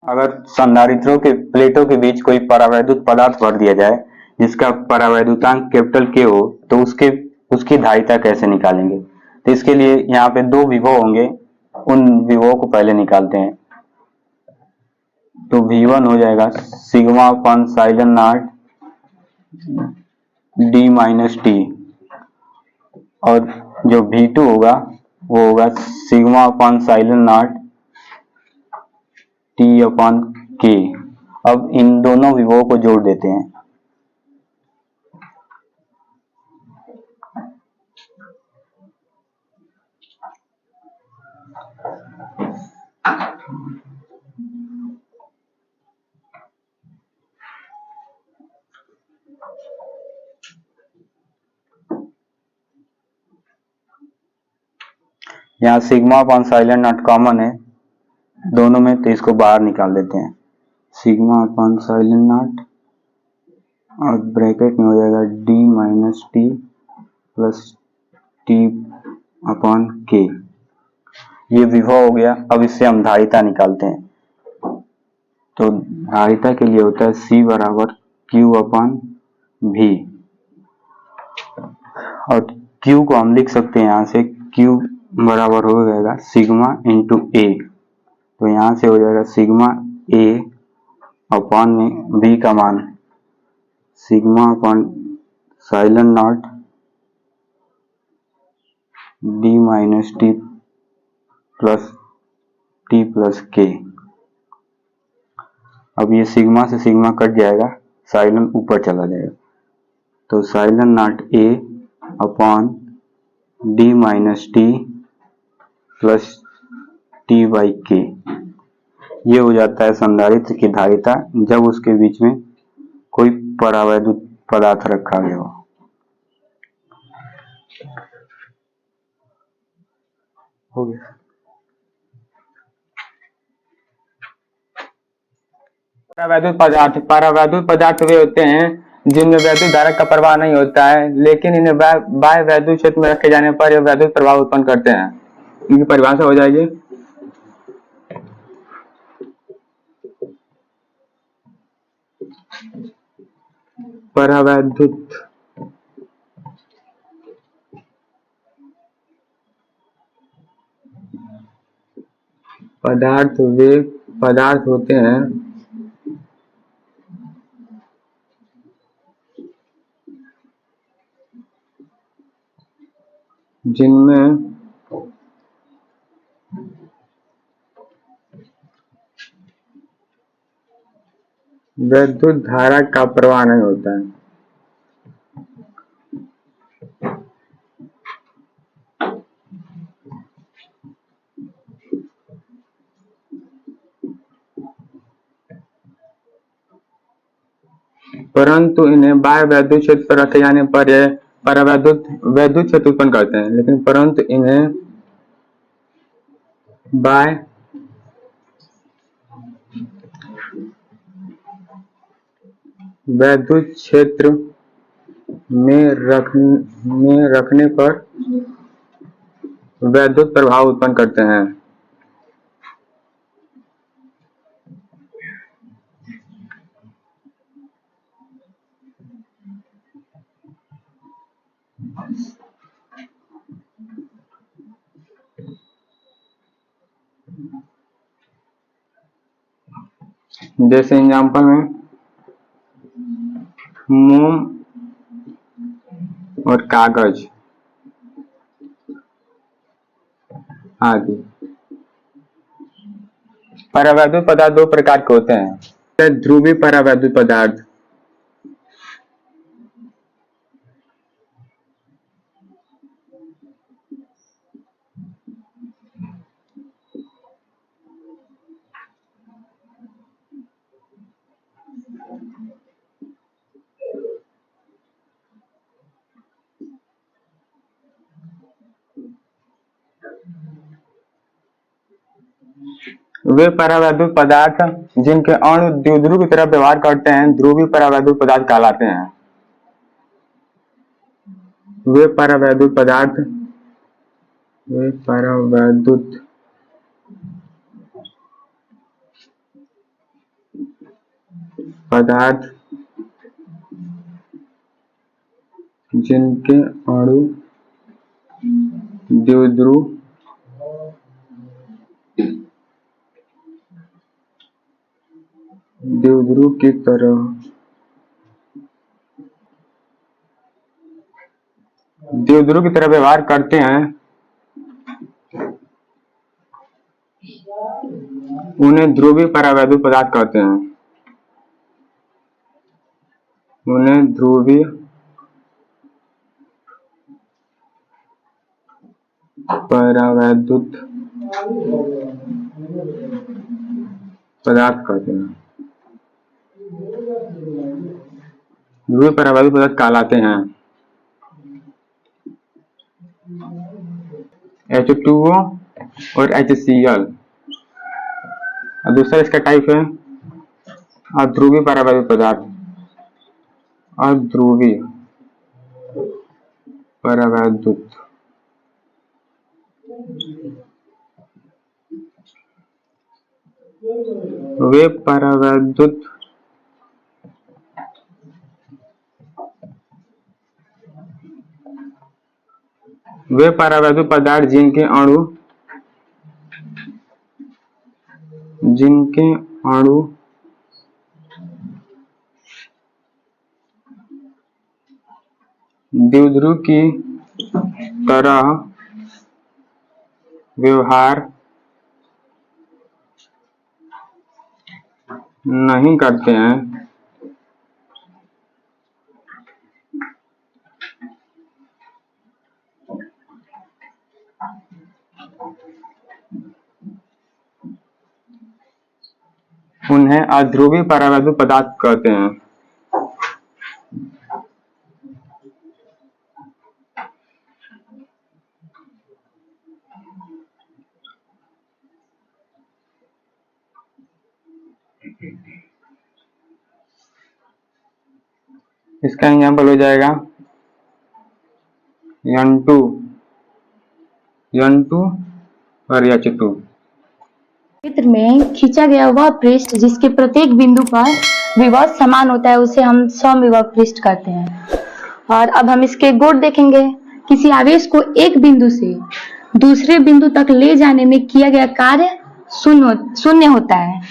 अगर संधारित्रों के प्लेटों के बीच कोई परावैद्युत पदार्थ भर दिया जाए जिसका परावैद्युतांक कैपिटल के हो तो उसके उसकी धारिता कैसे निकालेंगे। तो इसके लिए यहाँ पे दो विभव होंगे, उन विभवों को पहले निकालते हैं। तो V1 हो जाएगा sigma upon epsilon naught d minus t, और जो V2 होगा वो होगा sigma upon epsilon naught t upon k. अब इन दोनों विभवों को जोड़ देते हैं। यहाँ sigma upon epsilon naught common है दोनों में, तो इसको बाहर निकाल देते हैं। सिग्मा अपन साइलेंट नॉट और ब्रैकेट में हो जाएगा d minus t plus t upon k. ये विभव हो गया। अब इससे हम धारिता निकालते हैं। तो धारिता के लिए होता है C बराबर Q अपन V, और Q को हम लिख सकते हैं यहाँ से Q बराबर हो जाएगा सिग्मा इंटू ए। तो यहाँ से हो जाएगा सिग्मा ए अपॉन में V का मान sigma upon साइलन naught d minus t plus T plus के। अब ये सिग्मा से सिग्मा कट जाएगा, साइलन ऊपर चला जाएगा। तो साइलन not a upon D minus t plus T by के। ये हो जाता है संधारित्र की धारिता जब उसके बीच में कोई परावैद्युत पदार्थ रखा गया हो। हो गया। परावैद्युत पदार्थ वे होते हैं जिनमें वैद्युत धारा का प्रवाह नहीं होता है, लेकिन इन्हें बाह्य वैद्युत क्षेत्र में रखे जाने पर यह वैद्युत प्रभाव उत्पन्न करते हैं। इनकी परिभाषा हो जाएगी परावैद्युत पदार्थ वे पदार्थ होते हैं जिनमें वैद्युत धारा का प्रवाह नहीं होता है। परंतु इन्हें बाह्य वैद्युत क्षेत्र पर रखे जाने पर यह वैद्युत क्षेत्र उत्पन्न करते हैं, लेकिन परंतु इन्हें बाह्य वैद्युत क्षेत्र में रखने पर वैद्युत प्रभाव उत्पन्न करते हैं। जैसे एग्जाम्पल में मोम और कागज आदि। परावैद्युत पदार्थ दो प्रकार के होते हैं। ध्रुवीय परावैद्युत पदार्थ वे परावैद्युत पदार्थ जिनके अणु द्विध्रुव की तरह व्यवहार करते हैं ध्रुवीय परावैद्युत पदार्थ कहलाते हैं। वे परावैद्युत पदार्थ जिनके अणु द्विध्रुव की तरह व्यवहार करते हैं उन्हें ध्रुवीय परावैद्युत पदार्थ कहते हैं। उन्हें ध्रुवीय परावैद्युत पदार्थ कहते हैं। ध्रुवीय परावैद्युत पदार्थ कहलाते हैं। H2O और HCl। और दूसरा इसका टाइप है अध्रुवीय परावैद्युत पदार्थ। अध्रुवीय परावैद्युत वे परावैद्युत पदार्थ जिनके अणु द्विध्रुव की तरह व्यवहार नहीं करते हैं उन्हें अध्रुवीय परावैद्युत पदार्थ कहते हैं। इसका एग्जाम्पल हो जाएगा N2 और H2। चित्र में खींचा गया वह पृष्ठ जिसके प्रत्येक बिंदु पर विभव समान होता है उसे हम समविभव पृष्ठ कहते हैं। और अब हम इसके गुण देखेंगे। किसी आवेश को एक बिंदु से दूसरे बिंदु तक ले जाने में किया गया कार्य शून्य होता है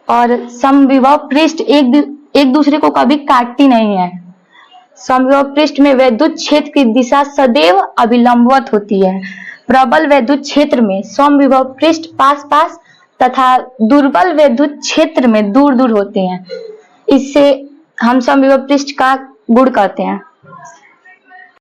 और समविभव पृष्ठ एक दूसरे को कभी काटती नहीं है। समविभव पृष्ठ में विद्युत क्षेत्र की दिशा सदैव अभिलंबवत होती है। प्रबल विद्युत क्षेत्र में समविभव पृष्ठ पास पास तथा दुर्बल विद्युत क्षेत्र में दूर दूर होते हैं। इससे हम समविभव पृष्ठ का गुण कहते हैं।